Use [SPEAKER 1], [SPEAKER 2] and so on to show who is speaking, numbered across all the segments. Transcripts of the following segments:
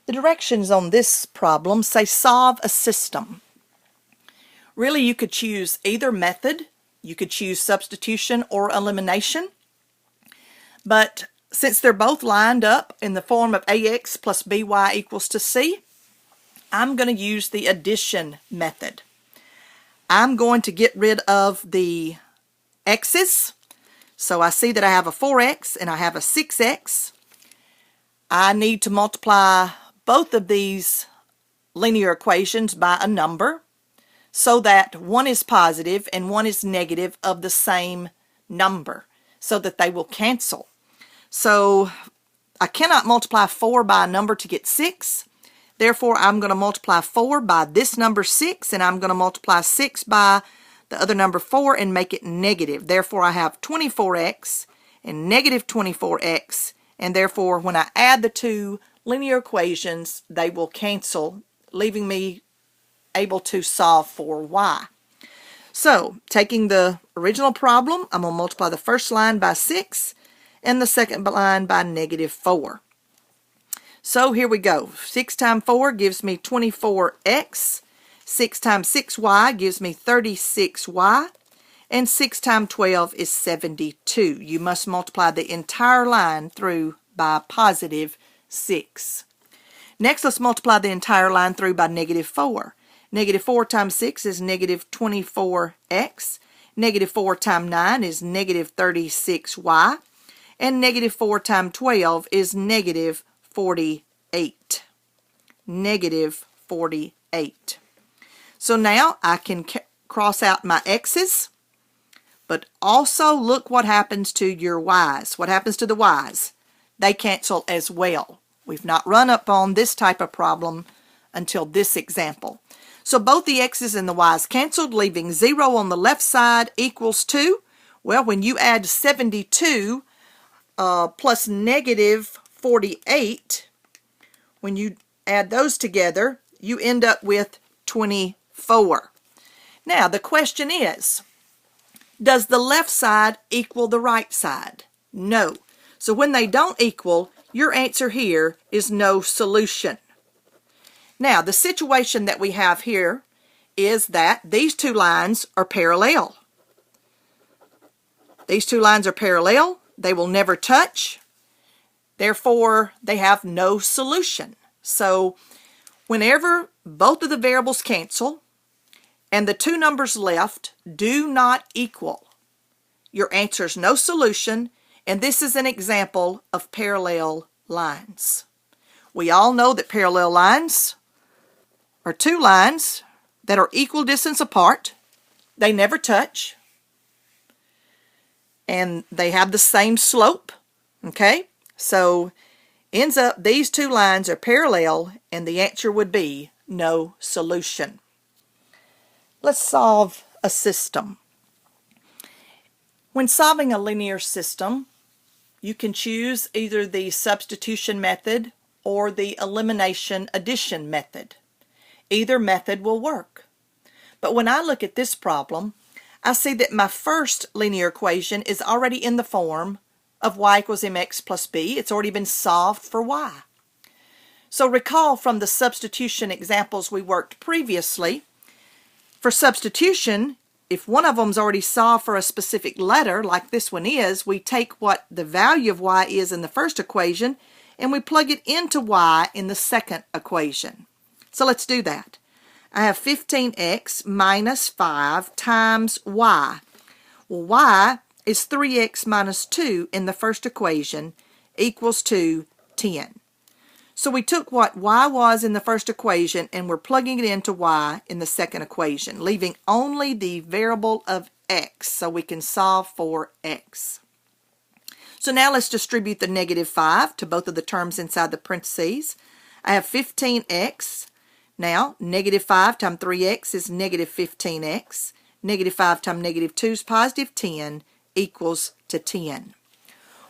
[SPEAKER 1] The directions on this problem say solve a system. Really, you could choose either method. You could choose substitution or elimination. But since they're both lined up in the form of ax plus by equals to c, I'm going to use the addition method. I'm going to get rid of the x's. So I see that I have a 4x and I have a 6x. I need to multiply both of these linear equations by a number so that one is positive and one is negative of the same number so that they will cancel. So I cannot multiply 4 by a number to get 6. Therefore, I'm going to multiply 4 by this number 6, and I'm going to multiply 6 by the other number 4 and make it negative. Therefore, I have 24x and negative 24x, and therefore, when I add the two linear equations, they will cancel, leaving me able to solve for y. So, taking the original problem, I'm going to multiply the first line by 6 and the second line by negative 4. So here we go. 6 times 4 gives me 24x. 6 times 6y gives me 36y. And 6 times 12 is 72. You must multiply the entire line through by positive 6. Next, let's multiply the entire line through by negative 4. Negative 4 times 6 is negative 24x. Negative 4 times 9 is negative 36y. And negative 4 times 12 is negative 48. Negative 48. So now I can cross out my x's, but also look what happens to your y's. What happens to the y's? They cancel as well. We've not run up on this type of problem until this example. So both the x's and the y's canceled, leaving 0 on the left side equals 2. Well, when you add 72 plus negative 48, when you add those together, you end up with 24. Now, the question is, does the left side equal the right side? No. So when they don't equal, your answer here is no solution. Now, the situation that we have here is that these two lines are parallel. These two lines are parallel. They will never touch. Therefore, they have no solution. So, whenever both of the variables cancel and the two numbers left do not equal, your answer is no solution, and this is an example of parallel lines. We all know that parallel lines are two lines that are equal distance apart. They never touch, and they have the same slope. Okay? So, ends up these two lines are parallel, and the answer would be no solution. Let's solve a system. When solving a linear system, you can choose either the substitution method or the elimination addition method. Either method will work. But when I look at this problem, I see that my first linear equation is already in the form of y equals mx plus b. It's already been solved for y. So recall from the substitution examples we worked previously, for substitution, if one of them's already solved for a specific letter, like this one is, we take what the value of y is in the first equation and we plug it into y in the second equation. So let's do that. I have 15x minus 5 times y. Well, y is 3x minus 2 in the first equation equals to 10. So we took what y was in the first equation and we're plugging it into y in the second equation, leaving only the variable of x so we can solve for x. So now let's distribute the negative 5 to both of the terms inside the parentheses. I have 15x. Now, negative 5 times 3x is negative 15x. Negative 5 times negative 2 is positive 10 equals to 10.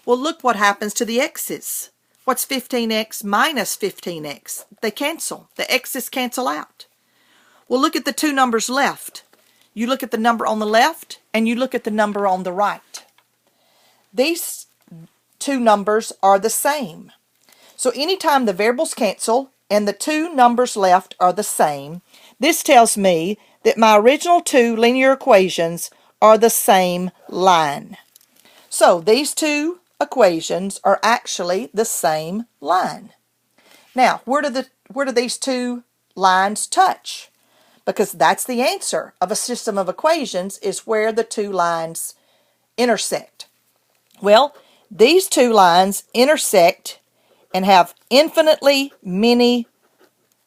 [SPEAKER 1] Well, look what happens to the x's. What's 15x minus 15x? They cancel. The x's cancel out. Well, look at the two numbers left. You look at the number on the left and you look at the number on the right. These two numbers are the same. So anytime the variables cancel and the two numbers left are the same, this tells me that my original two linear equations are the same line. So these two equations are actually the same line. Now, where do these two lines touch? Because that's the answer of a system of equations, is where the two lines intersect. Well, these two lines intersect and have infinitely many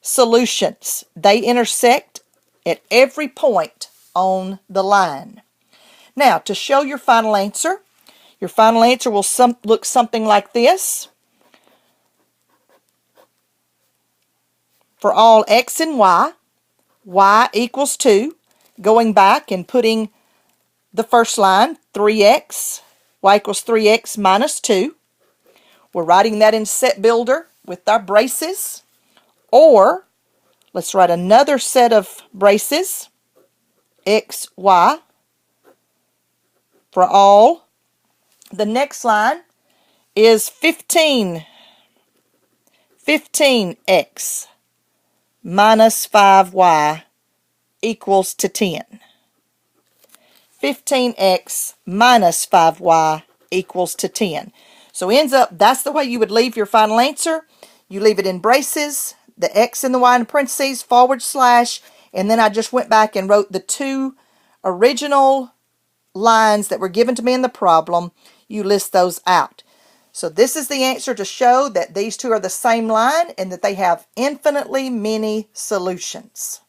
[SPEAKER 1] solutions. They intersect at every point on the line. Now, to show your final answer will look something like this. For all x and y equals 2, going back and putting the first line, 3x, y equals 3x minus 2. We're writing that in Set Builder with our braces. Or, let's write another set of braces, x, y, for all. The next line is 15x minus 5y equals to 10. 15x minus 5y equals to 10. So ends up, that's the way you would leave your final answer. You leave it in braces, the x and the y in parentheses, /, and then I just went back and wrote the two original lines that were given to me in the problem. You list those out. So this is the answer to show that these two are the same line and that they have infinitely many solutions.